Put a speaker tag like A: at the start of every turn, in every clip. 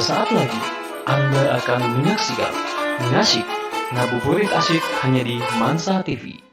A: Sesaat lagi, Anda akan menyaksikan Ngasyik Ngabuburit Asyik hanya di Mansa TV.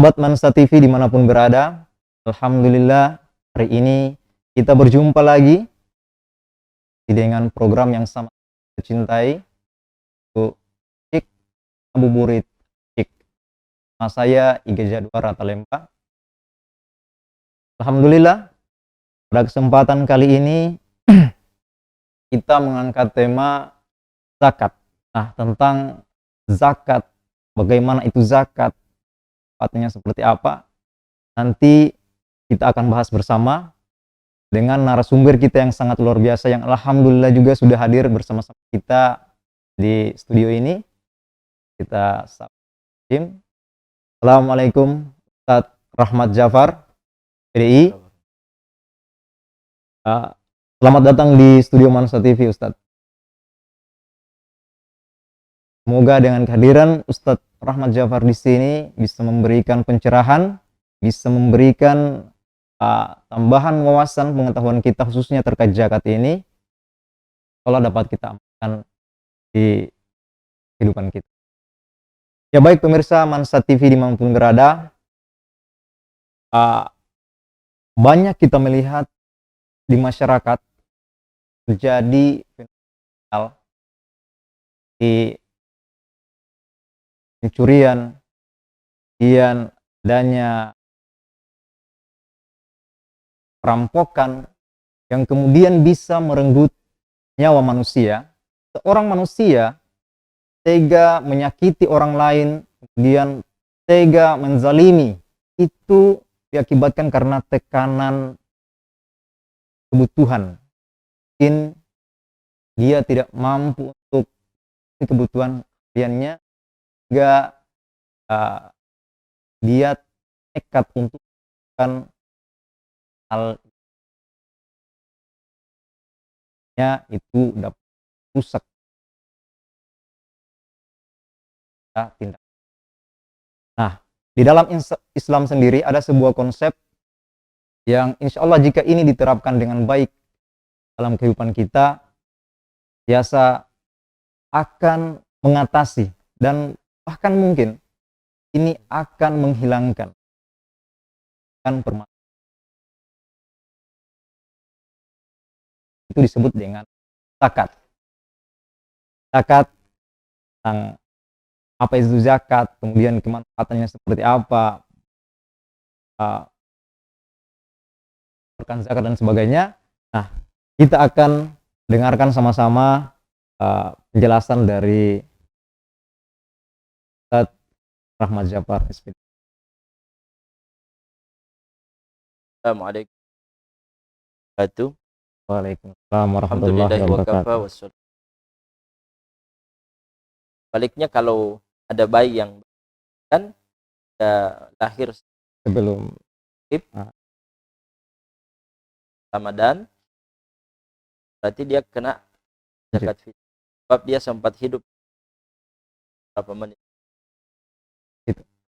B: Sobat Mansa TV dimanapun berada, Alhamdulillah hari ini kita berjumpa lagi dengan program yang sama kita cintai, yaitu Cik Ngabuburit Cik. Nama saya Iga Jadwar Ratalempa. Alhamdulillah pada kesempatan kali ini kita mengangkat tema zakat. Nah, tentang zakat, bagaimana itu zakat, tepatnya seperti apa, nanti kita akan bahas bersama dengan narasumber kita yang sangat luar biasa, yang alhamdulillah juga sudah hadir bersama-sama kita di studio ini. Kita sapa. Assalamualaikum Ustadz Rahmat Jafar, PDI. Selamat datang di studio Mansa TV, Ustadz. Semoga dengan kehadiran Ustadz Rahmat Jafar di sini bisa memberikan pencerahan, bisa memberikan tambahan wawasan pengetahuan kita khususnya terkait zakat ini, kalau dapat kita amalkan di kehidupan kita. Ya baik pemirsa Mansa TV dimanapun berada, banyak kita melihat di masyarakat terjadi fenomena di pencurian, kemudian adanya perampokan yang kemudian bisa merenggut nyawa manusia. Seorang manusia tega menyakiti orang lain, kemudian tega menzalimi, itu diakibatkan karena tekanan kebutuhan. Mungkin dia tidak mampu untuk kebutuhan hariannya, sehingga dia nekat untuk melakukan halnya itu dapat rusak tindak. Nah, di dalam Islam sendiri ada sebuah konsep yang insya Allah jika ini diterapkan dengan baik dalam kehidupan kita, biasa akan mengatasi dan bahkan mungkin ini akan menghilangkan permasalahan. Itu disebut dengan zakat. Zakat, tentang apa itu zakat, kemudian kemanfaatannya seperti apa, zakat dan sebagainya. Nah, kita akan dengarkan sama-sama penjelasan dari Ustadz Rahmat Jafar.
C: Assalamualaikum warahmatullahi wabarakatuh.
B: Waalaikumsalam warahmatullahi wabarakatuh.
C: Baliknya kalau ada bayi yang kan lahir
B: sebelum
C: Ramadan, berarti dia kena zakat fitrah. Sebab dia sempat hidup berapa menit.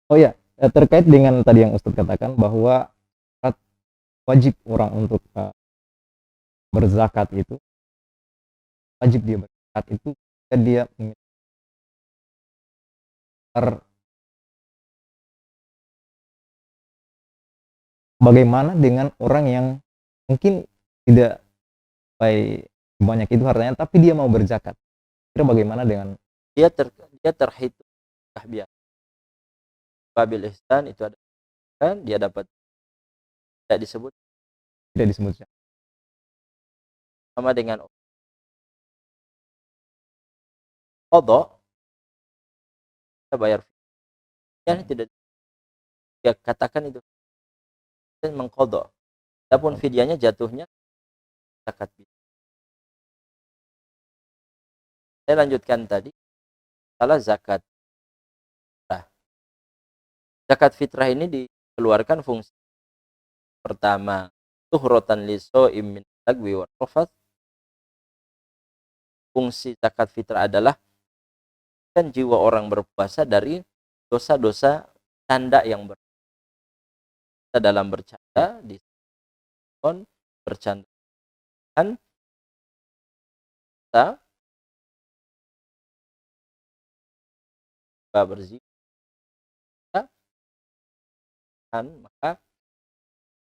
B: Oh ya, terkait dengan tadi yang Ustadz katakan bahwa wajib orang untuk berzakat itu, wajib dia berzakat itu ketika dia bagaimana dengan orang yang mungkin tidak sampai banyak itu hartanya tapi dia mau berzakat, kira bagaimana dengan
C: dia terhitung biasa. Babil ihsan itu ada kan dia dapat tidak disebut
B: Tidak disebut zakat.
C: sama dengan qadha, kita bayar fidyah tidak ya katakan itu mengqadha. Adapun fidyahnya jatuhnya zakat. Saya lanjutkan tadi salah zakat. Nah, zakat fitrah ini dikeluarkan fungsi pertama tuhratan lisa'im min lagwi wa rafath. Fungsi zakat fitrah adalah kan jiwa orang berpuasa dari dosa-dosa canda yang dalam bercanda di bercanda kan kita berzina kan maka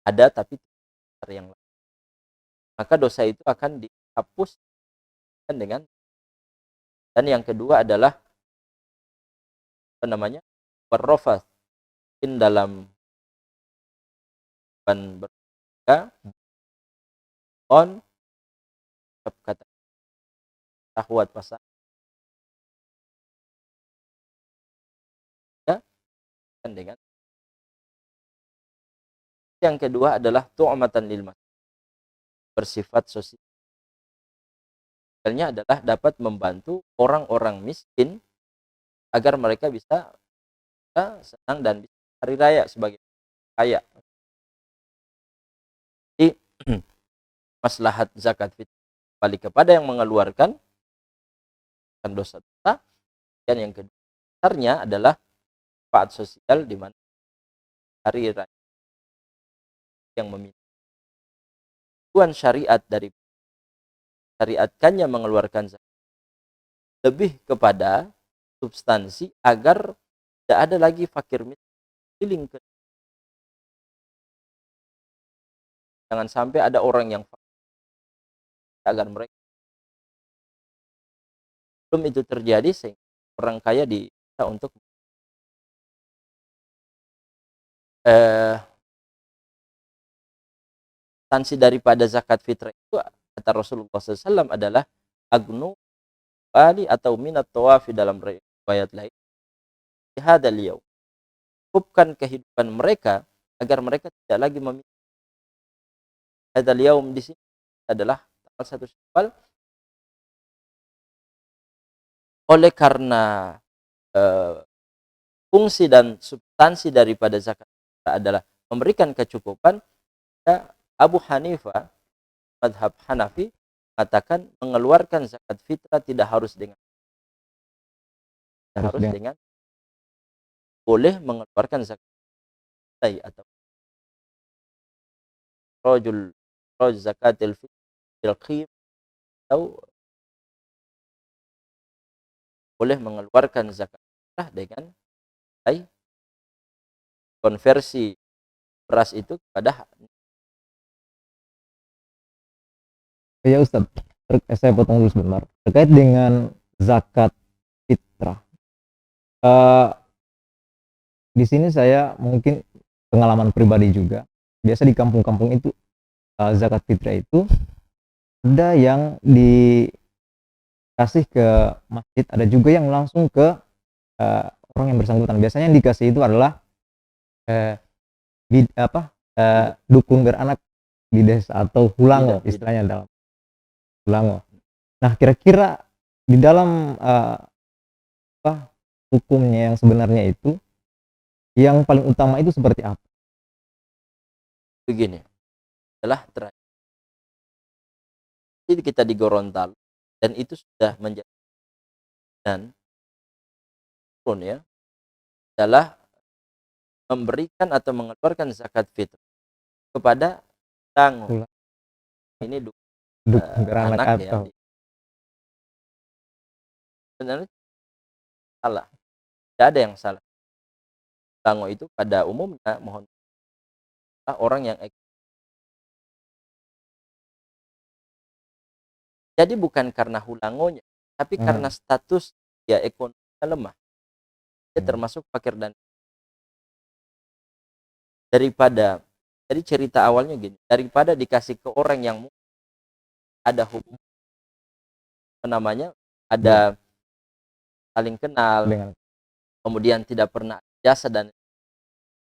C: ada tapi tidak yang lain. Maka dosa itu akan dihapus dengan dan yang kedua adalah apa namanya berrofas dalam berkata on kata syahwat pasangan dengan yang kedua adalah tu'matan lil bersifat sosial. Sosialnya adalah dapat membantu orang-orang miskin agar mereka bisa senang dan bisa hari raya sebagai kaya. Jadi maslahat zakat fitrah balik kepada yang mengeluarkan dosa-dosa dan yang kedua besarnya adalah manfaat sosial di mana hari raya yang memiliki tujuan syariat dari syariatkannya mengeluarkan zakat lebih kepada substansi agar tidak ada lagi fakir miskin. Jangan sampai ada orang yang fakir agar mereka belum itu terjadi sehingga orang kaya diminta untuk substansi daripada zakat fitrah itu kata Rasulullah SAW adalah agnu bali atau minat tawafi dalam riwayat lain hadal yaum cukupkan kehidupan mereka agar mereka tidak lagi memiliki hadal yaum di sini adalah tanggal 1 Syawal oleh karena fungsi dan substansi daripada zakat adalah memberikan kecukupan. Abu Hanifah madhab Hanafi mengatakan mengeluarkan zakat fitrah tidak harus dengan boleh mengeluarkan zakat atau rajul zakatil fitr atau boleh mengeluarkan zakat fitrah dengan konversi beras itu kepada
B: Ya Ustadz, saya potong dulu sebentar. Terkait dengan zakat fitrah, di sini saya mungkin pengalaman pribadi juga. Biasa di kampung-kampung itu zakat fitrah itu ada yang dikasih ke masjid, ada juga yang langsung ke orang yang bersangkutan. Biasanya yang dikasih itu adalah dukun beranak di desa atau hulango istilahnya dalam hulango. Nah, kira-kira di dalam hukumnya yang sebenarnya itu yang paling utama itu seperti apa?
C: Begini, adalah terakhir kita di Gorontalo dan itu sudah menjadi dan pun ya adalah memberikan atau mengeluarkan zakat fitrah kepada tango. Ini
B: beranak
C: anak
B: atau
C: ya. Sebenarnya salah, tidak ada yang salah. Tango itu pada umumnya mohon orang yang jadi bukan karena hulangonya tapi karena status dia ekonominya lemah, dia
B: Hmm.
C: termasuk fakir dan daripada jadi cerita awalnya gini, daripada dikasih ke orang yang ada hukum apa namanya, ada saling kenal,
B: Dengan
C: kemudian tidak pernah jasa dan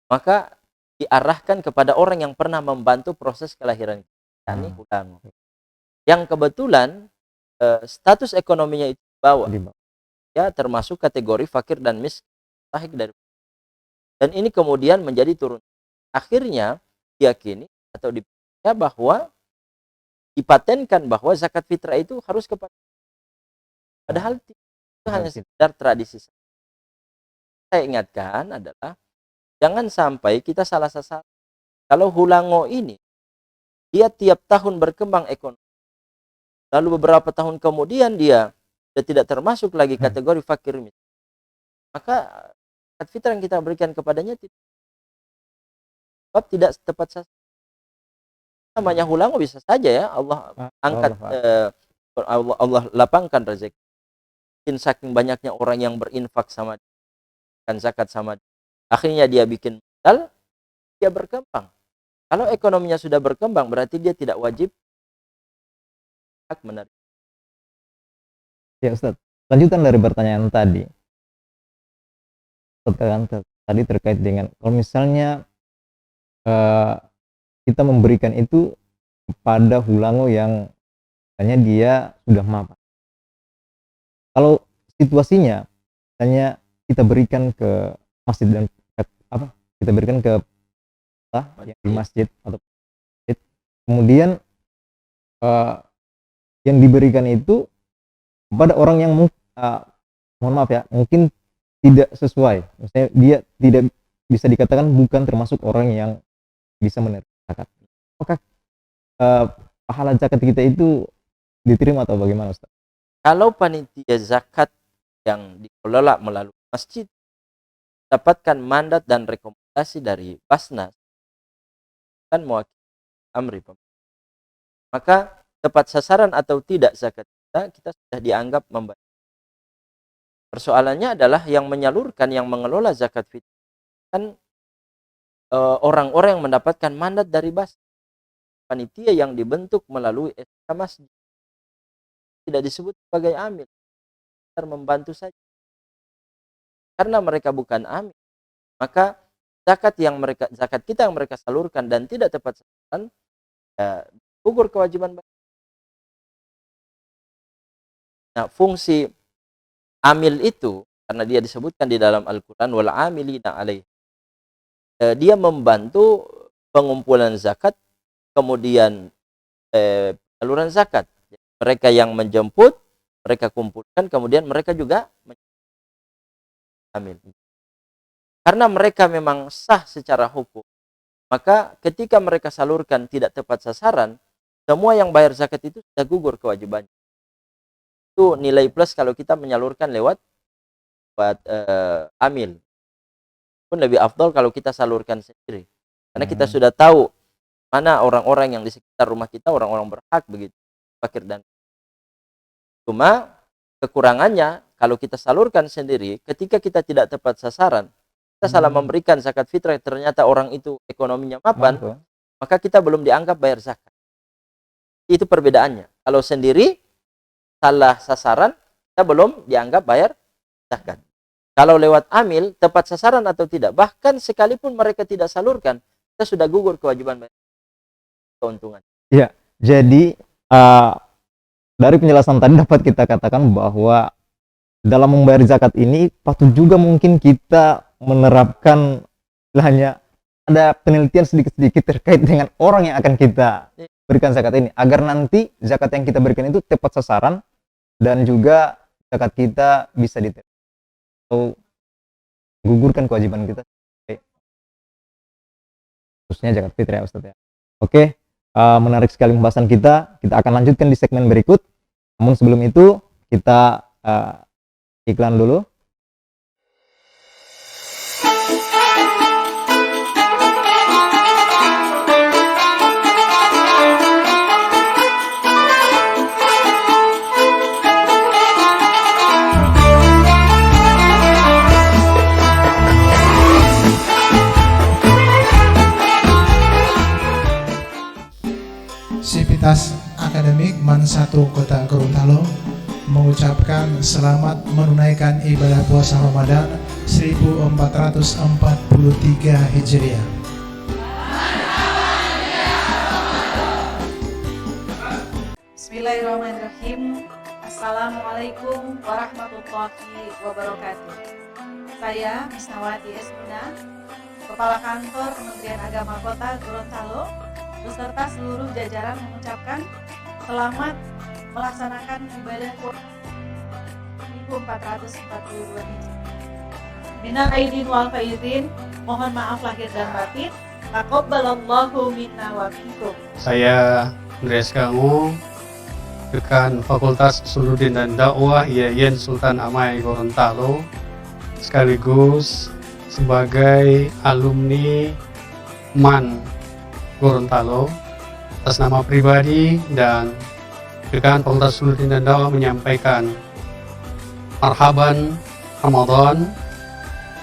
C: maka diarahkan kepada orang yang pernah membantu proses kelahiran kita, yakni Hulango. Yang kebetulan status ekonominya itu bawah,
B: di bawah.
C: ya termasuk kategori fakir dan miskin, mustahik dari dan ini kemudian menjadi turun. Akhirnya diyakini atau dipercaya bahwa dipatenkan bahwa zakat fitrah itu harus kepada padahal itu hanya sekedar tradisi. Saya ingatkan adalah jangan sampai kita salah sasaran. Kalau Hulango ini dia tiap tahun berkembang ekonomi, lalu beberapa tahun kemudian dia sudah tidak termasuk lagi kategori fakir miskin, maka zakat fitrah yang kita berikan kepadanya tidak tepat sasaran. Namanya Hulango bisa saja ya Allah angkat Allah lapangkan rezeki. Mungkin saking banyaknya orang yang berinfak sama kan zakat sama dia. Akhirnya dia bikin modal, dia berkembang. Kalau ekonominya sudah berkembang berarti dia tidak wajib hak menerima.
B: Ya Ustaz, lanjutan dari pertanyaan tadi. Tadi terkait dengan kalau misalnya kita memberikan itu kepada Hulango yang misalnya dia sudah mapan. Kalau situasinya misalnya kita berikan ke masjid dan kita berikan ke yang di masjid atau masjid, kemudian yang diberikan itu kepada orang yang mohon maaf ya, mungkin tidak sesuai, misalnya dia tidak bisa dikatakan bukan termasuk orang yang bisa menerima zakat. Apakah pahala zakat kita itu diterima atau bagaimana Ustaz?
C: Kalau panitia zakat yang dikelola melalui masjid dapatkan mandat dan rekomendasi dari Basnas kan mewakili amri pemerintah, maka tepat sasaran atau tidak zakat kita sudah dianggap membayar. Persoalannya adalah yang menyalurkan, yang mengelola zakat fitrah kan orang-orang yang mendapatkan mandat dari Basnas, panitia yang dibentuk melalui SK masjid, tidak disebut sebagai amil, membantu saja. Karena mereka bukan amil, maka zakat kita yang mereka salurkan dan tidak tepat sasaran, gugur kewajiban. Nah, fungsi amil itu karena dia disebutkan di dalam Al-Qur'an wal amilina alaih. Dia membantu pengumpulan zakat, kemudian saluran zakat. Mereka yang menjemput, mereka kumpulkan, kemudian mereka juga amil. Karena mereka memang sah secara hukum, maka ketika mereka salurkan tidak tepat sasaran, semua yang bayar zakat itu sudah gugur kewajibannya. Itu nilai plus kalau kita menyalurkan lewat amil. Pun lebih afdol kalau kita salurkan sendiri. Karena kita sudah tahu mana orang-orang yang di sekitar rumah kita, orang-orang berhak begitu. Fakir dan cuma kekurangannya kalau kita salurkan sendiri, ketika kita tidak tepat sasaran, kita salah memberikan zakat fitrah, ternyata orang itu ekonominya mapan, maka kita belum dianggap bayar zakat. Itu perbedaannya. Kalau sendiri salah sasaran, kita belum dianggap bayar zakat. Kalau lewat amil, tepat sasaran atau tidak, bahkan sekalipun mereka tidak salurkan, kita sudah gugur kewajiban bayar keuntungan.
B: Ya, jadi dari penjelasan tadi dapat kita katakan bahwa dalam membayar zakat ini patut juga mungkin kita menerapkan hanya ada penelitian sedikit-sedikit terkait dengan orang yang akan kita berikan zakat ini, agar nanti zakat yang kita berikan itu tepat sasaran dan juga zakat kita bisa diterima atau gugurkan kewajiban kita, khususnya zakat fitrah ya Ustaz ya. Oke, menarik sekali pembahasan kita akan lanjutkan di segmen berikut. Namun sebelum itu kita iklan dulu.
D: Sivitas Akademik MAN 1 Kota Gorontalo mengucapkan selamat menunaikan ibadah puasa Ramadan 1443 Hijriah.
E: Bismillahirrahmanirrahim. Assalamualaikum warahmatullahi wabarakatuh. Saya Misnawati Esmina, Kepala Kantor Kementerian Agama Kota Gorontalo, beserta seluruh jajaran mengucapkan selamat melaksanakan ibadah puasa 1442 Hijriah. Minal aidin wal faizin, mohon maaf lahir dan batin. Taqabbalallahu minna wa minkum.
F: Saya Andreas Kangu, Dekan Fakultas Usuluddin dan Dakwah IAIN Sultan Amai Gorontalo, sekaligus sebagai alumni MAN Gorontalo. Atas nama pribadi dan Dekan Fakultas Usuluddin dan Dakwah menyampaikan marhaban Ramadan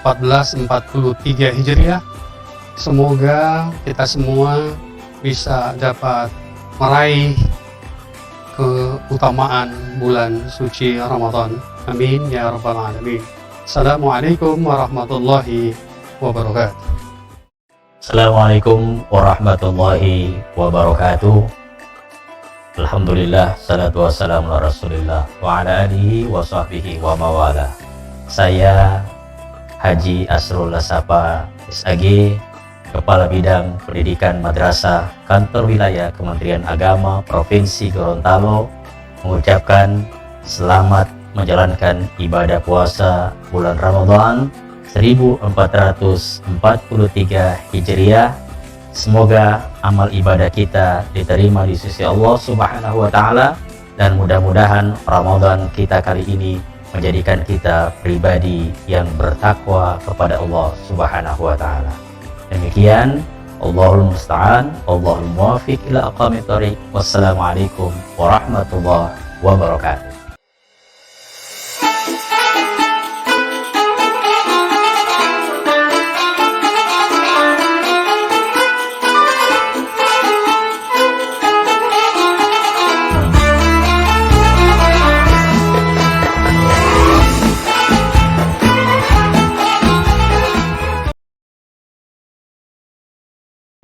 F: 1443 Hijriah. Semoga kita semua bisa dapat meraih keutamaan bulan suci Ramadan. Amin ya rabbal alamin. Assalamualaikum warahmatullahi wabarakatuh.
G: Assalamualaikum warahmatullahi wabarakatuh. Alhamdulillah, salatu wassalamu ala rasulillah wa ala alihi wa sahbihi wa mawala. Saya Haji Asrul Lasapa SAG, Kepala Bidang Pendidikan Madrasah Kantor Wilayah Kementerian Agama Provinsi Gorontalo, mengucapkan selamat menjalankan ibadah puasa bulan Ramadan 1443 Hijriah. Semoga amal ibadah kita diterima di sisi Allah Subhanahu wa Ta'ala, dan mudah-mudahan Ramadan kita kali ini menjadikan kita pribadi yang bertakwa kepada Allah Subhanahu wa Ta'ala. Demikian, Allahul musta'an, Allahul muwafiq ila aqwamit thoriq. Wassalamualaikum warahmatullahi wabarakatuh.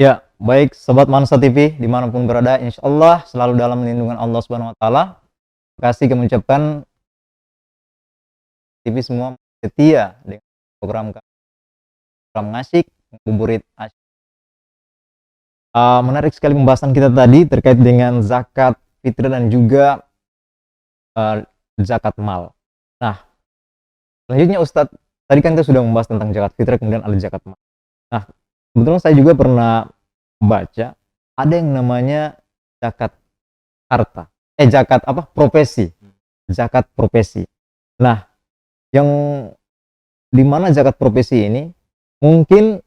B: Ya, baik Sobat Mansa TV dimanapun berada, insya Allah selalu dalam lindungan Allah Subhanahu Wa Taala. Terima kasih kami ucapkan TV semua setia dengan program ngasik ngabuburit asyik. Menarik sekali pembahasan kita tadi terkait dengan zakat fitrah dan juga zakat mal. Nah, selanjutnya Ustadz, tadi kan kita sudah membahas tentang zakat fitrah, kemudian ada zakat mal. Nah, kebetulan saya juga pernah baca ada yang namanya zakat harta, zakat apa? Profesi. Zakat profesi. Nah, yang di mana zakat profesi ini mungkin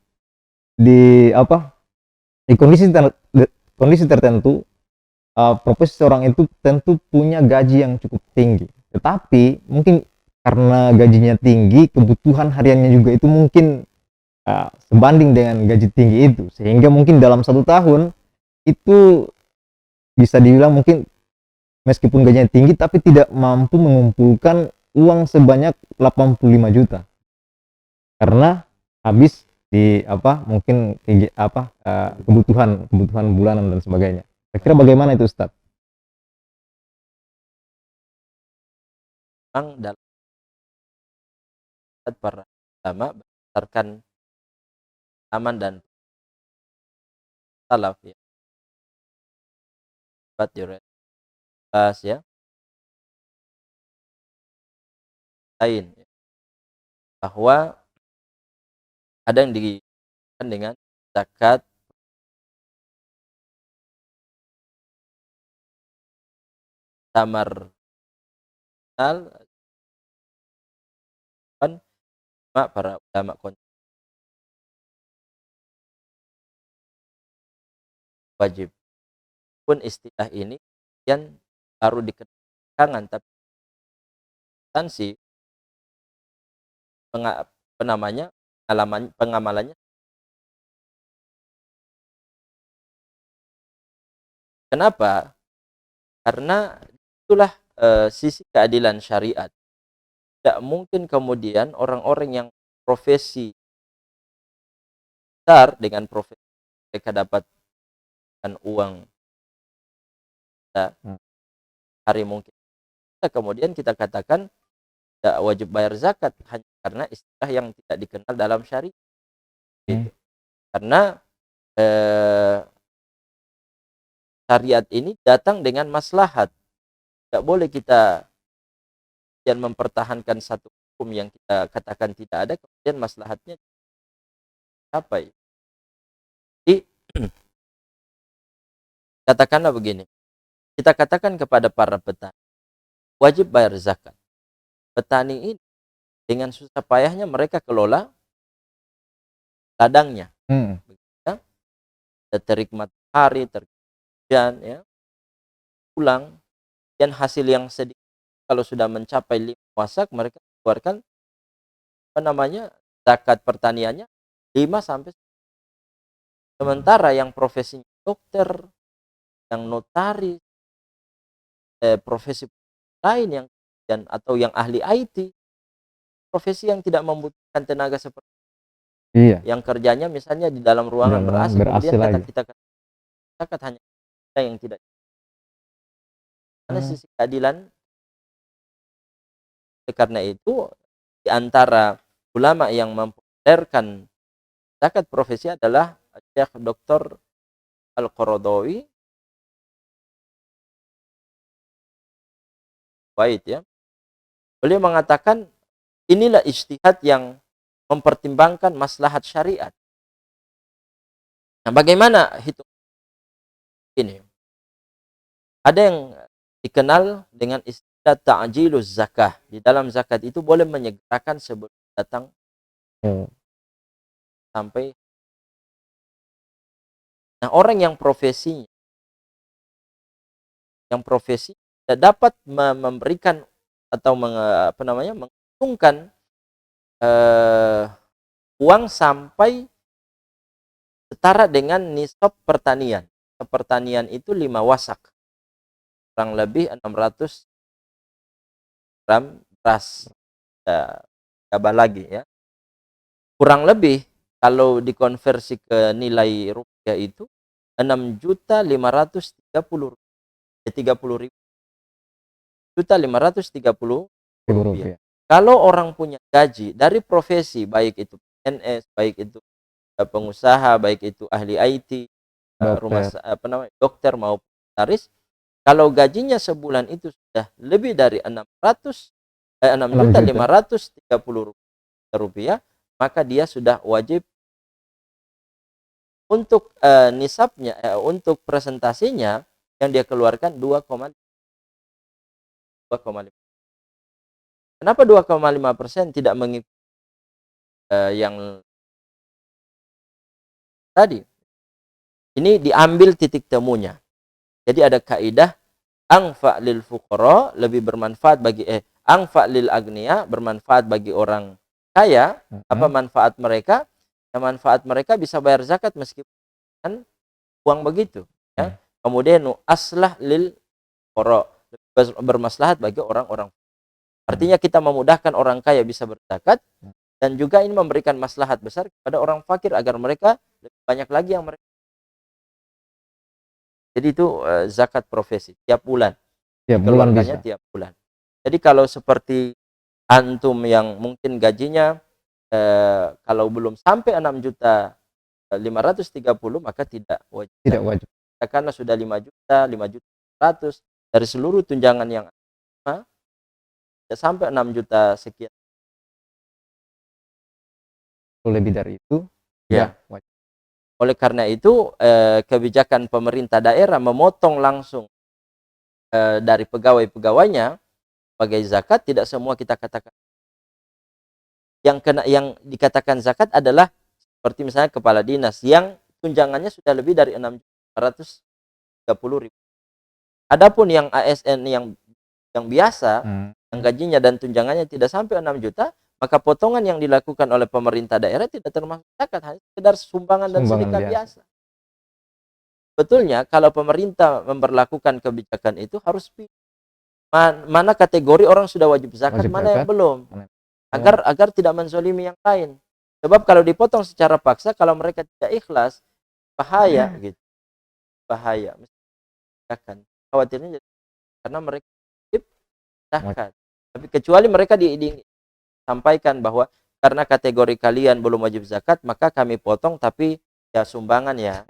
B: di kondisi tertentu profesi seorang itu tentu punya gaji yang cukup tinggi. Tetapi mungkin karena gajinya tinggi, kebutuhan hariannya juga itu mungkin sebanding dengan gaji tinggi itu, sehingga mungkin dalam 1 tahun itu bisa dibilang mungkin meskipun gajinya tinggi tapi tidak mampu mengumpulkan uang sebanyak 85 juta karena habis di mungkin kebutuhan bulanan dan sebagainya. Kira-kira bagaimana itu Ustaz?
C: Memang dalam para ulama berdasarkan aman dan salaf ya, bahas ya lain ya, bahwa ada yang dikaitkan dengan zakat tamar kan para ulama wajib pun istilah ini yang baru dikenal, tapi substansi pengamalannya Kenapa? Karena itulah sisi keadilan syariat. Tidak mungkin kemudian orang-orang yang profesi besar dengan profesi mereka dapatkan uang hari mungkin. Kemudian kita katakan tidak wajib bayar zakat hanya karena istilah yang tidak dikenal dalam syariat. Gitu. Karena syariat ini datang dengan maslahat. Tidak boleh kita yang mempertahankan satu hukum yang kita katakan tidak ada, kemudian maslahatnya apa? Jadi katakanlah begini, kita katakan kepada para petani wajib bayar zakat. Petani ini dengan susah payahnya mereka kelola ladangnya, ya. Terik matahari, terik hujan, ya, pulang, dan hasil yang sedikit kalau sudah mencapai 5 wasak mereka keluarkan zakat pertaniannya 5 sampai. Sementara yang profesinya dokter, yang notaris, profesi lain yang atau yang ahli IT, profesi yang tidak membutuhkan tenaga seperti yang kerjanya misalnya di dalam ruangan ber-AC, kemudian kita zakat hanya yang tidak. Karena sisi keadilan. Karena itu di antara ulama yang mempopulerkan zakat profesi adalah Syekh Dr. Al-Qaradawi, ya. Beliau mengatakan inilah ijtihad yang mempertimbangkan maslahat syariat. Nah, bagaimana hitung ini? Ada yang dikenal dengan istilah ta'jiluz zakah. Di dalam zakat itu boleh menyegerakan sebelum datang sampai. Nah, orang yang profesi tidak dapat memberikan atau menguntungkan uang sampai setara dengan nisab pertanian. Pertanian itu 5 wasak, kurang lebih 600 gram beras, tambah lagi, ya, kurang lebih kalau dikonversi ke nilai rupiah itu 6.530.000 rupiah. Kalau orang punya gaji dari profesi, baik itu PNS, baik itu pengusaha, baik itu ahli IT, dokter maupun notaris, kalau gajinya sebulan itu sudah lebih dari 6.530.000 rupiah, maka dia sudah wajib untuk nisabnya, untuk presentasinya yang dia keluarkan 2,5. Kenapa 2,5% tidak mengikuti yang tadi? Ini diambil titik temunya. Jadi ada kaidah angfa lil fuqara, lebih bermanfaat bagi angfa lil agniya, bermanfaat bagi orang kaya. Apa manfaat mereka? Ya, manfaat mereka bisa bayar zakat meskipun uang begitu, ya. Kemudian aslah lil fuqara, bermaslahat bagi orang-orang. Artinya kita memudahkan orang kaya bisa berzakat, dan juga ini memberikan maslahat besar kepada orang fakir agar mereka lebih banyak lagi yang mereka. Jadi itu zakat profesi tiap bulan. Tiap bulan. Jadi kalau seperti antum yang mungkin gajinya kalau belum sampai 6.530.000 maka tidak wajib.
B: Tidak wajib.
C: Karena sudah 5.100.000 dari seluruh tunjangan yang tidak sampai 6 juta sekian.
B: Lebih dari itu,
C: ya
B: wajib.
C: Oleh karena itu kebijakan pemerintah daerah memotong langsung dari pegawai-pegawainya sebagai zakat. Tidak semua kita katakan yang dikatakan zakat adalah seperti misalnya kepala dinas yang tunjangannya sudah lebih dari 6.430.000. Adapun yang ASN yang biasa, yang gajinya dan tunjangannya tidak sampai 6 juta, maka potongan yang dilakukan oleh pemerintah daerah tidak termasuk zakat, hanya sekedar sumbangan dan sedekah biasa. Betulnya kalau pemerintah memberlakukan kebijakan itu harus pilih mana kategori orang sudah wajib zakat,
B: Wajib
C: mana yang
B: zakat,
C: belum,
B: mana-
C: agar tidak menzolimi yang lain. Sebab kalau dipotong secara paksa, kalau mereka tidak ikhlas, bahaya gitu, bahaya. Akan khawatirnya karena mereka wajib zakat. Tapi kecuali mereka disampaikan bahwa karena kategori kalian belum wajib zakat, maka kami potong tapi ya sumbangan ya.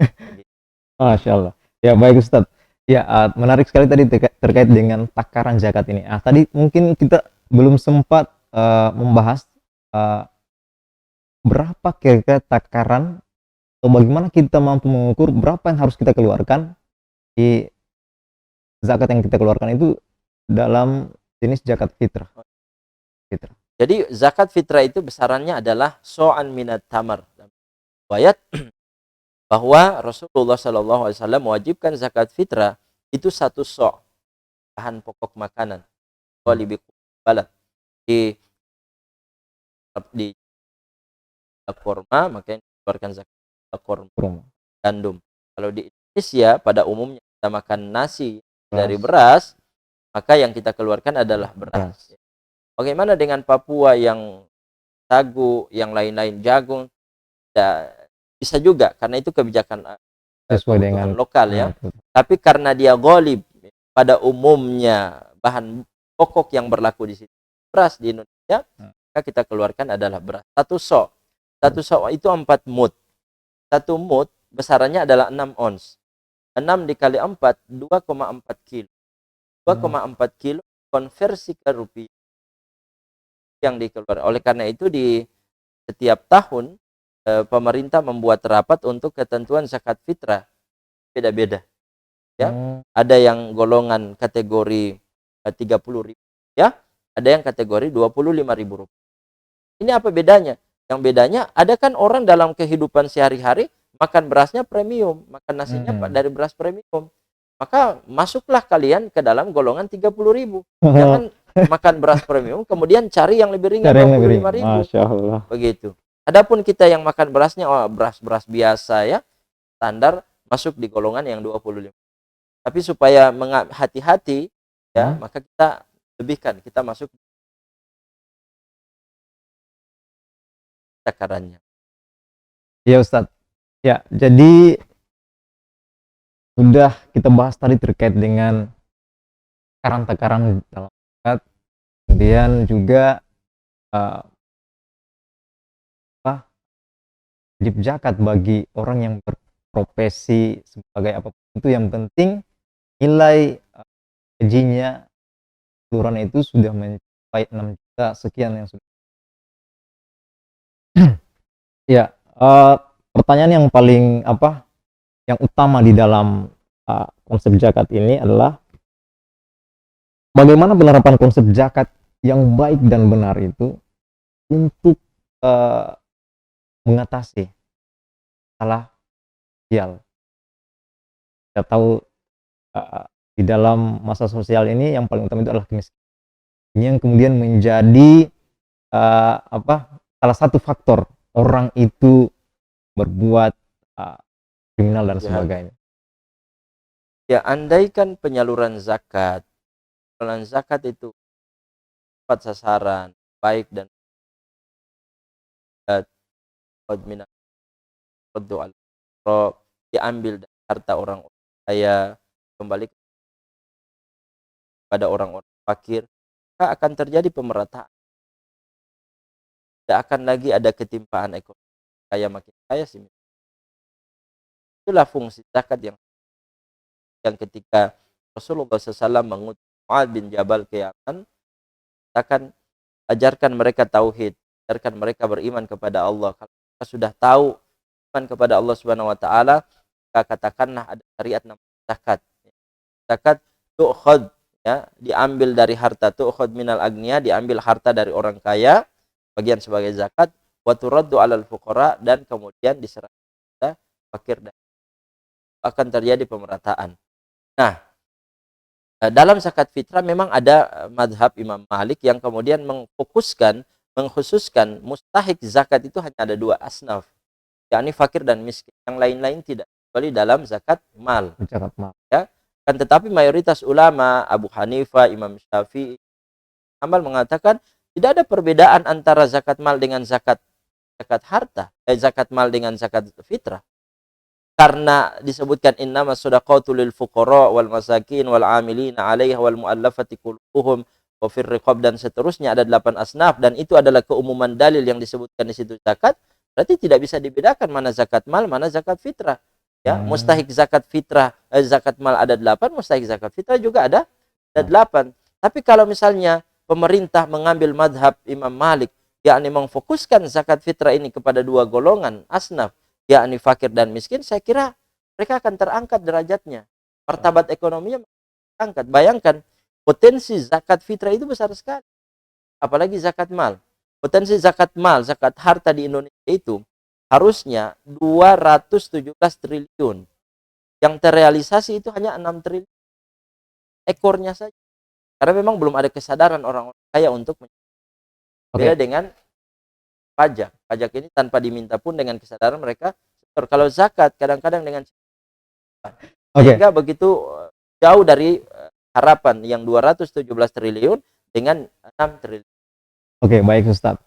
B: Masya Allah. Ya baik Ustadz. Ya menarik sekali tadi terkait dengan takaran zakat ini. Tadi mungkin kita belum sempat membahas berapa kira-kira takaran atau bagaimana kita mampu mengukur berapa yang harus kita keluarkan di zakat yang kita keluarkan itu dalam jenis zakat fitrah.
C: Jadi zakat fitrah itu besarannya adalah so'an minat tamar. Riwayat bahwa Rasulullah SAW mewajibkan zakat fitrah itu 1 so' bahan pokok makanan. Walibi balat di korma, makanya dikeluarkan zakat korma gandum. Kalau di Indonesia pada umumnya kita makan nasi dari beras, maka yang kita keluarkan adalah beras. Bagaimana dengan Papua yang sagu, yang lain-lain jagung? Ya, bisa juga karena itu kebijakan
B: Sesuai dengan
C: lokal ya. Tapi karena dia ghalib pada umumnya bahan pokok yang berlaku di situ beras di Indonesia, maka kita keluarkan adalah beras. 1 so'. 1 so' itu 4 mud. 1 mud besarannya adalah 6 ons. 6 dikali 4 2,4 kilo. 2,4 kilo konversi ke rupiah yang dikeluarkan. Oleh karena itu di setiap tahun pemerintah membuat rapat untuk ketentuan zakat fitrah beda-beda. Ya, ada yang golongan kategori 30.000 ya, ada yang kategori 25.000 rupiah. Ini apa bedanya? Yang bedanya ada kan orang dalam kehidupan sehari-hari makan berasnya premium, makan nasinya dari beras premium. Maka masuklah kalian ke dalam golongan 30.000. Jangan makan beras premium kemudian cari yang lebih ringan 25.000.
B: Masya Allah.
C: Begitu. Adapun kita yang makan berasnya beras biasa ya, standar, masuk di golongan yang 25. Tapi supaya hati-hati ya, maka kita lebihkan, kita masuk takarannya.
B: Ya Ustadz. Ya, jadi sudah kita bahas tadi terkait dengan takaran-takaran dalam zakat, kemudian juga wajib zakat bagi orang yang berprofesi sebagai apapun itu, yang penting nilai gajinya keseluruhan itu sudah mencapai 6 juta sekian yang sudah. Ya, pertanyaan yang paling yang utama di dalam konsep zakat ini adalah bagaimana penerapan konsep zakat yang baik dan benar itu untuk mengatasi masalah sosial. Kita tahu di dalam masa sosial ini yang paling utama itu adalah kemiskinan. Ini yang kemudian menjadi salah satu faktor orang itu berbuat kriminal dan sebagainya.
C: Ya, andaikan penyaluran zakat itu tepat sasaran, baik dan diambil dari harta orang kaya kembali pada orang-orang fakir, maka akan terjadi pemerataan. Tidak akan lagi ada ketimpaan ekonomi, kaya makin kaya sih. Itulah fungsi zakat yang ketika Rasulullah SAW mengutus Mu'adz bin Jabal ke Yaman, akan ajarkan mereka tauhid, ajarkan mereka beriman kepada Allah. Kalau mereka sudah tahu iman kepada Allah Subhanahu wa taala, maka katakanlah ada syariat namanya zakat. Zakat tu'khad, ya, diambil dari harta, tu'khad minal agniya, diambil harta dari orang kaya, bagian sebagai zakat, wa turaddu 'alal fuqara, dan kemudian diserahkan kepada fakir, dan akan terjadi pemerataan. Nah, dalam zakat fitrah memang ada madhab Imam Malik yang kemudian mengkhususkan mustahik zakat itu hanya ada 2 asnaf, yakni fakir dan miskin. Yang lain-lain tidak. kecuali dalam zakat mal.
B: Zakat mal.
C: Kan tetapi mayoritas ulama, Abu Hanifah, Imam Syafi'i, Hambal mengatakan tidak ada perbedaan antara zakat mal dengan zakat harta, zakat mal dengan zakat fitrah. Karena disebutkan innamas shadaqatu lil fuqara wal masakin wal amilina 'alaiha wal muallafati qulubuhum wa fir riqab dan seterusnya, ada 8 asnaf, dan itu adalah keumuman dalil yang disebutkan di situ zakat. Berarti tidak bisa dibedakan mana zakat mal, mana zakat fitrah. Ya, mustahik zakat fitrah, zakat mal ada 8, mustahik zakat fitrah juga ada 8. Tapi kalau misalnya pemerintah mengambil madhab Imam Malik, yakni memfokuskan zakat fitrah ini kepada 2 golongan asnaf, yakni fakir dan miskin, saya kira mereka akan terangkat derajatnya. Martabat ekonominya terangkat. Bayangkan, potensi zakat fitrah itu besar sekali. Apalagi zakat mal. Potensi zakat mal, zakat harta di Indonesia itu harusnya 217 triliun. Yang terrealisasi itu hanya 6 triliun. Ekornya saja. Karena memang belum ada kesadaran orang-orang kaya untuk beda dengan pajak. Pajak ini tanpa diminta pun dengan kesadaran mereka. Kalau zakat kadang-kadang dengan sehingga begitu jauh dari harapan yang 217 triliun dengan 6 triliun.
B: Oke, baik Ustadz.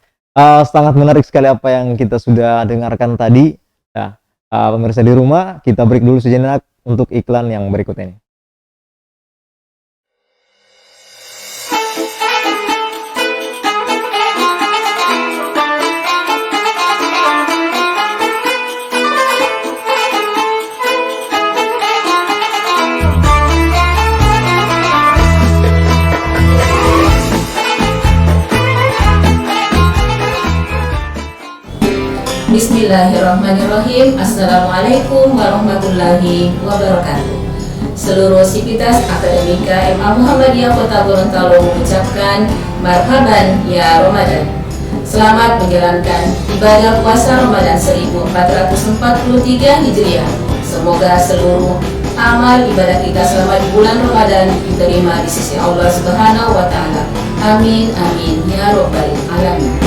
B: Sangat menarik sekali apa yang kita sudah dengarkan tadi. Ya, pemirsa di rumah, kita break dulu sejenak untuk iklan yang berikut ini.
H: Bismillahirrahmanirrahim. Assalamualaikum warahmatullahi wabarakatuh. Seluruh sivitas akademika MA Muhammadiyah Kota Gorontalo mengucapkan marhaban ya Ramadan. Selamat menjalankan ibadah puasa Ramadan 1443 Hijriah. Semoga seluruh amal ibadah kita selama di bulan Ramadan diterima di sisi Allah Subhanahu wa taala. Amin amin ya rabbal alamin.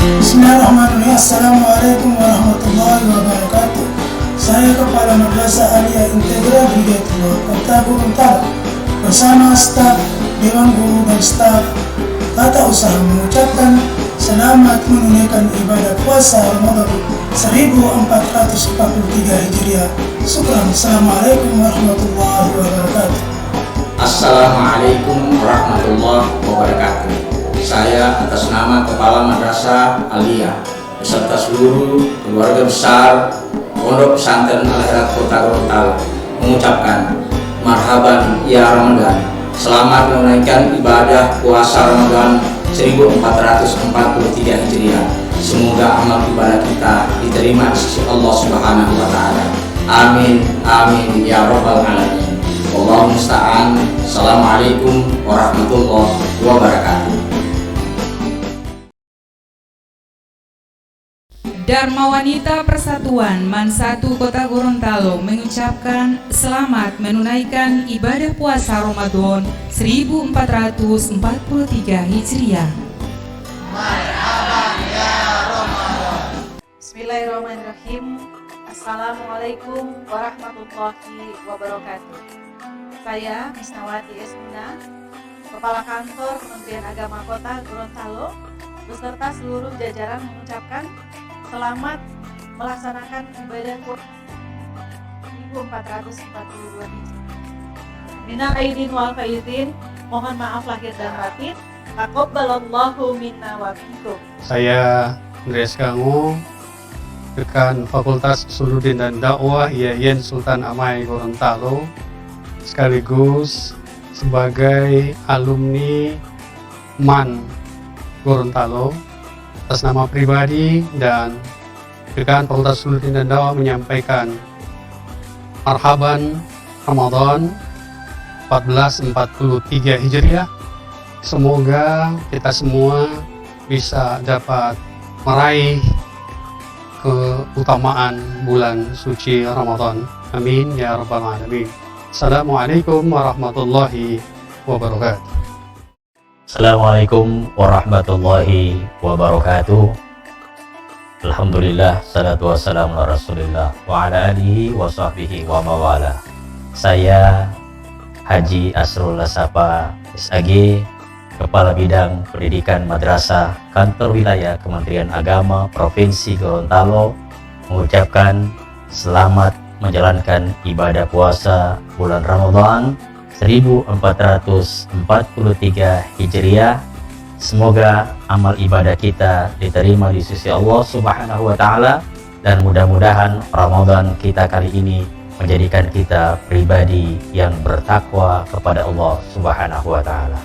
I: Bismillahirrahmanirrahim. Assalamualaikum warahmatullahi wabarakatuh. Saya Kepala Madrasah Aliyah Integral Hidayatullah Kota Gorontalo bersama staf, Dewan Guru dan staf tata usaha mengucapkan selamat menunaikan ibadah puasa Ramadan 1443 Hijriah. Syukran. Assalamualaikum warahmatullahi wabarakatuh.
J: Assalamualaikum warahmatullahi wabarakatuh. Saya atas nama Kepala Madrasah Aliyah beserta seluruh keluarga besar Pondok Pesantren Al-Khairat Kota Gorontalo mengucapkan marhaban ya Ramadan. Selamat menunaikan ibadah puasa Ramadan 1443 Hijriah. Semoga amal ibadah kita diterima di sisi Allah Subhanahu wa taala. Amin amin ya rabbal alamin. Wallahu musta'an. Assalamualaikum warahmatullahi wabarakatuh.
K: Dharma Wanita Persatuan MAN 1 Kota Gorontalo mengucapkan selamat menunaikan ibadah puasa Ramadan 1443 Hijriah.
E: Marhaban ya Ramadan. Bismillahirrahmanirrahim. Assalamualaikum warahmatullahi wabarakatuh. Saya Misnawati Esmina, Kepala Kantor Kementerian Agama Kota Gorontalo beserta seluruh jajaran mengucapkan selamat melaksanakan ibadah puasa 1442 Hijriah. Minal aidin wal faizin, mohon maaf lahir dan batin. Taqabbalallahu minna wa minkum.
F: Saya Andreas Kangu, Dekan Fakultas Usuluddin dan Dakwah IAIN Sultan Amai Gorontalo, sekaligus sebagai alumni MAN Gorontalo. Atas nama pribadi dan Dekan Fakultas Usuluddin dan Dakwah menyampaikan marhaban Ramadan 1443 Hijriah. Semoga kita semua bisa dapat meraih keutamaan bulan suci Ramadan. Amin ya rabbal alamin. Assalamualaikum warahmatullahi wabarakatuh.
G: Assalamualaikum warahmatullahi wabarakatuh. Alhamdulillah, salatu wassalamu ala rasulillah wa ala alihi wa sahbihi wa mawala. Saya Haji Asrul Lasapa SAG, Kepala Bidang Pendidikan Madrasah Kantor Wilayah Kementerian Agama Provinsi Gorontalo, mengucapkan selamat menjalankan ibadah puasa bulan Ramadan 1443 Hijriah. Semoga amal ibadah kita diterima di sisi Allah Subhanahu wa Ta'ala, dan mudah-mudahan Ramadan kita kali ini menjadikan kita pribadi yang bertakwa kepada Allah Subhanahu wa Ta'ala.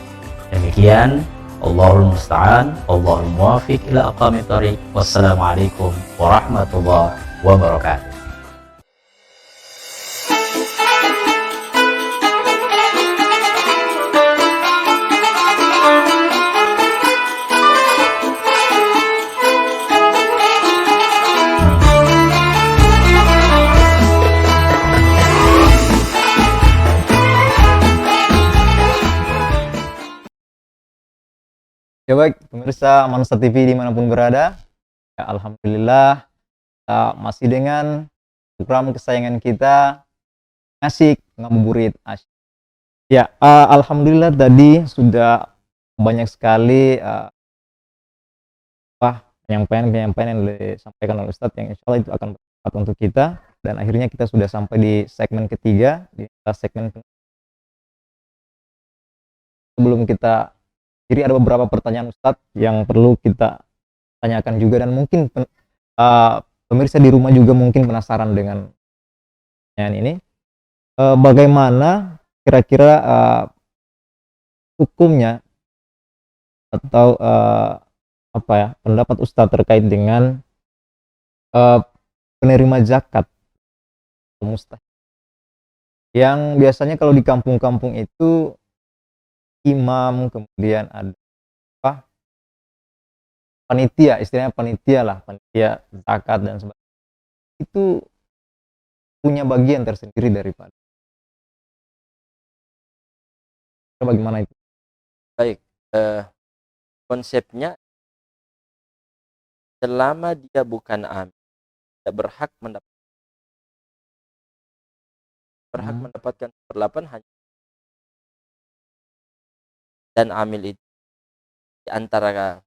G: Demikian, Allahul musta'an, Allahul muwafiq ila aqwamit thoriq. Wassalamualaikum warahmatullahi wabarakatuh.
B: Ya baik, pemirsa Mansa TV dimanapun berada, ya, alhamdulillah kita masih dengan program kesayangan kita, Asik Ngabuburit Asyik. Ya, alhamdulillah tadi sudah banyak sekali penyampaian yang disampaikan oleh Ustadz, yang insya Allah itu akan bermanfaat untuk kita, dan akhirnya kita sudah sampai di segmen ketiga, di segmen sebelum kita. Jadi ada beberapa pertanyaan Ustadz yang perlu kita tanyakan juga, dan mungkin pemirsa di rumah juga mungkin penasaran dengan pertanyaan ini. Bagaimana kira-kira hukumnya atau pendapat Ustadz terkait dengan penerima zakat mustahik, yang biasanya kalau di kampung-kampung itu imam, kemudian ada panitia, istilahnya panitia zakat dan sebagainya, itu punya bagian tersendiri daripada. Bagaimana itu?
C: Baik, konsepnya selama dia bukan amil, tidak berhak mendapatkan perlapan hanya, dan amil itu di antara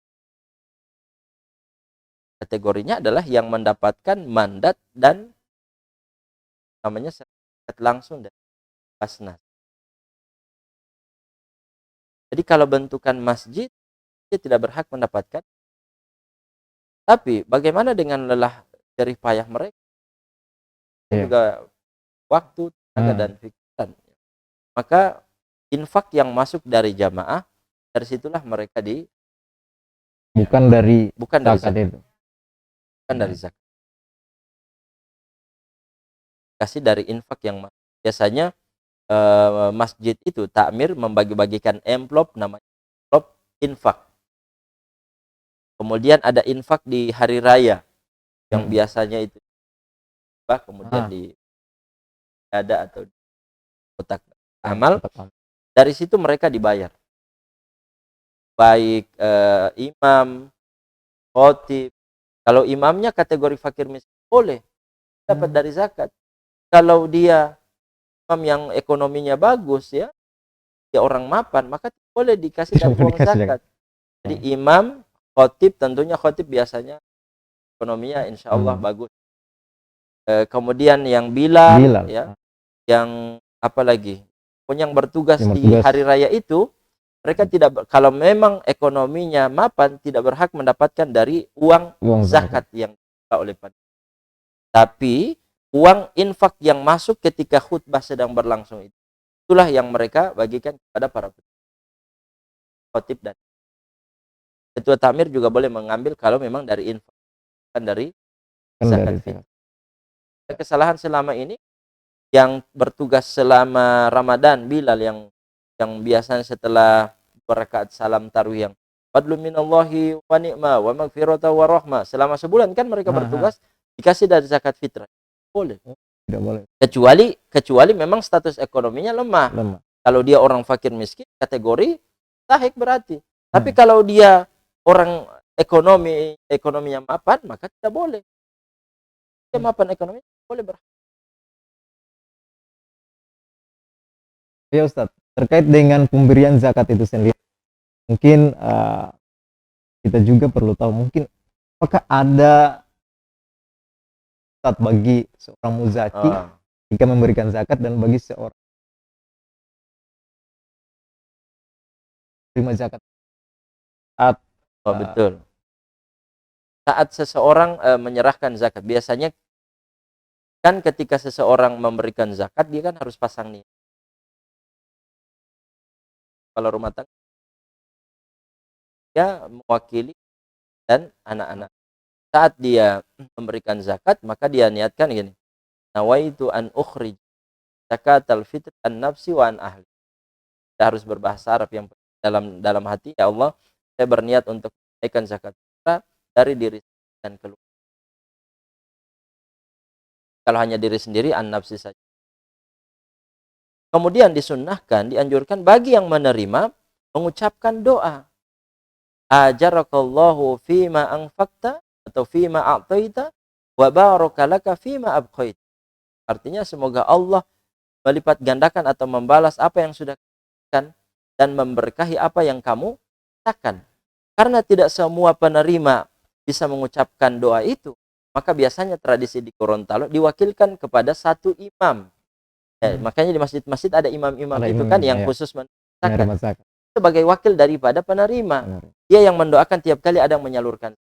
C: kategorinya adalah yang mendapatkan mandat dan namanya sertifikat langsung dari Basnas. Jadi kalau bentukan masjid, dia tidak berhak mendapatkan. Tapi bagaimana dengan lelah jerih payah mereka? Juga waktu, tenaga dan pikiran. Maka infak yang masuk dari jamaah, dari situlah mereka
B: bukan dari
C: zakat
B: itu.
C: Bukan dari zakat. Kasih dari infak yang masuk. Biasanya masjid itu takmir membagi-bagikan amplop, namanya amplop infak. Kemudian ada infak di hari raya yang biasanya itu kemudian di ada atau di kotak amal. Dari situ mereka dibayar. Baik imam, khotib. Kalau imamnya kategori fakir miskin, boleh dapat dari zakat. Kalau dia imam yang ekonominya bagus, ya dia orang mapan, maka boleh dikasih dari uang zakat. Jadi imam, khotib, tentunya khotib biasanya ekonominya insya Allah bagus. Kemudian yang Bilal. Ya, yang apa lagi? Yang bertugas di hari raya itu, mereka tidak, kalau memang ekonominya mapan, tidak berhak mendapatkan dari uang zakat yang oleh panitia. Tapi uang infak yang masuk ketika khutbah sedang berlangsung itu, itulah yang mereka bagikan kepada para khotib, dan ketua takmir juga boleh mengambil kalau memang dari infak, bukan dari zakat. Kesalahan selama ini yang bertugas selama Ramadan, Bilal yang biasanya setelah berakaat salam tarawih yang fadlu minallahi wa ni'ma wa maghfirata wa rahmah, selama sebulan kan mereka bertugas, dikasih dari zakat fitrah. Boleh.
B: Tidak boleh.
C: Kecuali memang status ekonominya lemah. Kalau dia orang fakir miskin, kategori tahik berarti. Tapi kalau dia orang ekonominya mapan, maka tidak boleh. Dia mapan ekonomi, boleh
B: Ya Ustadz, terkait dengan pemberian zakat itu sendiri, mungkin kita juga perlu tahu, mungkin apakah ada saat bagi seorang muzaki jika memberikan zakat dan bagi seorang terima zakat saat
C: betul. Saat seseorang menyerahkan zakat, biasanya kan ketika seseorang memberikan zakat, dia kan harus pasang niat. Kalau rumah tangga, dia mewakili dan anak-anak. Saat dia memberikan zakat, maka dia niatkan gini, nawaitu an ukhrij zakatal fitr an nafsi wa an ahli. Kita harus berbahasa Arab yang dalam hati, ya Allah, saya berniat untuk menunaikan zakat fitrah dari diri dan keluarga. Kalau hanya diri sendiri, an nafsi saja. Kemudian disunnahkan, dianjurkan bagi yang menerima mengucapkan doa. Ajarakallahu fima anfaqta atau fima a'taita wa barakalaka fima abqaita. Artinya semoga Allah melipat gandakan atau membalas apa yang sudah kan dan memberkahi apa yang kamu katakan. Karena tidak semua penerima bisa mengucapkan doa itu, maka biasanya tradisi di Gorontalo diwakilkan kepada satu imam. Makanya di masjid-masjid ada imam-imam itu kan yang khusus menerima zakat sebagai wakil daripada penerima. Dia yang mendoakan tiap kali ada yang menyalurkan.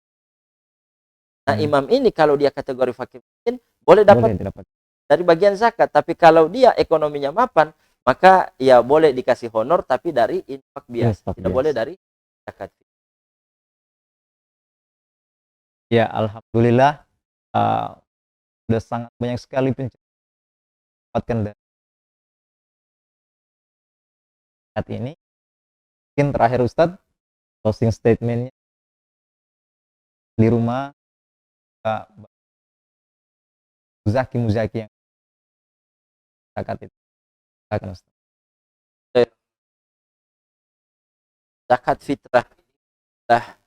C: Nah, imam ini kalau dia kategori fakir miskin boleh dapat dari bagian zakat, tapi kalau dia ekonominya mapan, maka ya boleh dikasih honor tapi dari infak biasa, tidak boleh dari zakat.
B: Ya, alhamdulillah sudah sangat banyak sekali pencapaian dari saat ini. Mungkin terakhir Ustadz, closing statementnya di rumah muzaki yang zakat itu akan Ustadz.
C: Zakat fitrah adalah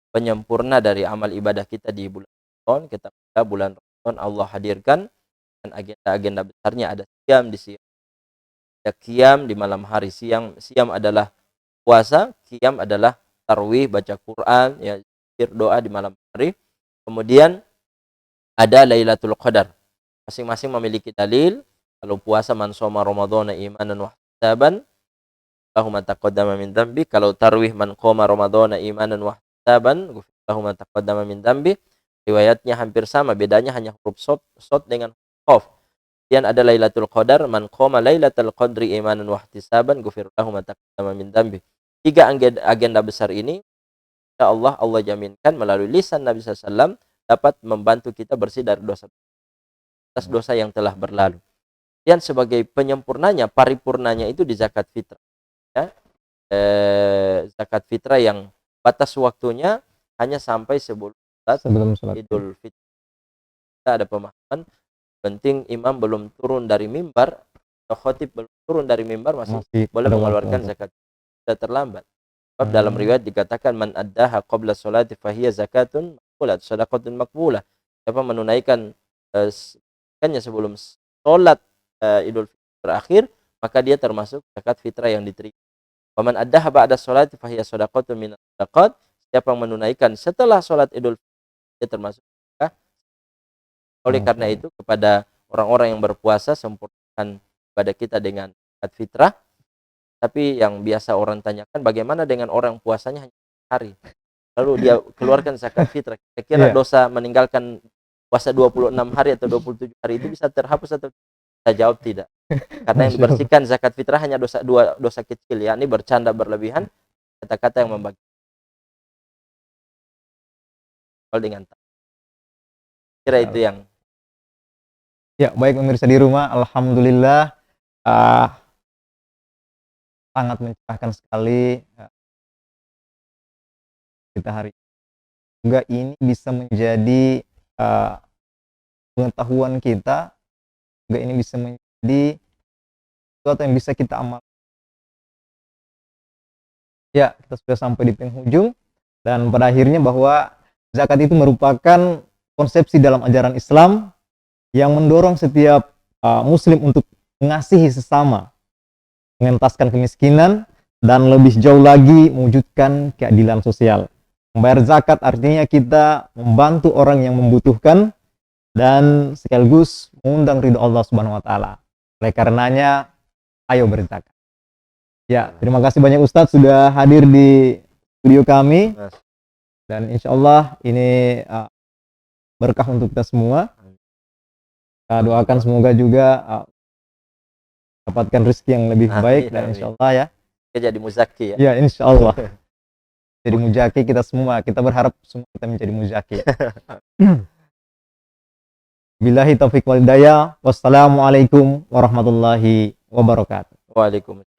C: penyempurna dari amal ibadah kita di bulan Ramadan. Kita bulan Ramadan Allah hadirkan dan agenda-agenda besarnya ada siam di siang, ada qiyam di malam hari. Siam adalah puasa, qiyam adalah tarwih, baca Quran, ya, zikir, doa di malam hari. Kemudian ada Lailatul Qadar. Masing-masing memiliki dalil. Kalau puasa, man shoma ramadhana imanan wa ihtisaban lahu ma taqaddama min dzambi. Kalau tarwih, man qoma ramadhana imanan wa ihtisaban lahu ma taqaddama min dzambi. Riwayatnya hampir sama, bedanya hanya huruf shad dengan qaf. Kemudian ada Lailatul Qadar, man qoma Lailatul Qadri imanan wa ihtisaban ghufira lahu ma taqaddama min dzambi. Tiga agenda besar ini insyaallah Allah jaminkan melalui lisan Nabi SAW dapat membantu kita bersih dari dosa yang telah berlalu. Dan sebagai penyempurnanya, paripurnanya itu di zakat fitrah. Ya. Zakat fitrah yang batas waktunya hanya sampai sebelum sholat Idul Fitri. Kita ada pemahaman penting imam belum turun dari mimbar atau khotib belum turun dari mimbar masih boleh mengeluarkan zakat. Sudah terlambat. Sebab dalam riwayat dikatakan man addaha qabla sholati fahiya zakatun maqbulah, shadaqatun maqbulah. Siapa menunaikan zakat sebelum sholat Idul Fitri terakhir, maka dia termasuk zakat fitrah yang diterima. Wa man addaha ba'da sholati fahiya shadaqatun min sadaqat. Siapa yang menunaikan setelah sholat Idul Fitri, dia termasuk zakat. Oleh karena itu kepada orang-orang yang berpuasa, sempurnakan pada kita dengan zakat fitrah. Tapi yang biasa orang tanyakan, bagaimana dengan orang puasanya hanya hari, lalu dia keluarkan zakat fitrah? Kira-kira dosa meninggalkan puasa 26 hari atau 27 hari itu bisa terhapus atau saya jawab tidak. Karena yang dibersihkan zakat fitrah hanya dosa kecil, yakni bercanda berlebihan, kata-kata yang membagi. Kalau dengan kira itu yang
B: ya, baik pemirsa di rumah, alhamdulillah sangat mencerahkan sekali kita hari ini. Semoga ini bisa menjadi pengetahuan kita, semoga ini bisa menjadi sesuatu yang bisa kita amalkan. Ya, kita sudah sampai di penghujung. Dan pada akhirnya bahwa zakat itu merupakan konsepsi dalam ajaran Islam yang mendorong setiap muslim untuk mengasihi sesama, mengentaskan kemiskinan, dan lebih jauh lagi mewujudkan keadilan sosial. Membayar zakat artinya kita membantu orang yang membutuhkan dan sekaligus mengundang ridho Allah Subhanahu wa taala. Oleh karenanya, ayo berzakat. Ya, terima kasih banyak Ustadz sudah hadir di studio kami. Dan insya Allah ini berkah untuk kita semua. Kita doakan semoga juga dapatkan rezeki yang lebih baik dan insya Allah ya.
C: Kita jadi muzaki ya.
B: Ya insya Allah. Jadi muzaki kita semua. Kita berharap semua kita menjadi muzaki. Billahi taufiq wal hidayah. Wassalamualaikum warahmatullahi wabarakatuh.
C: Waalaikumsalam.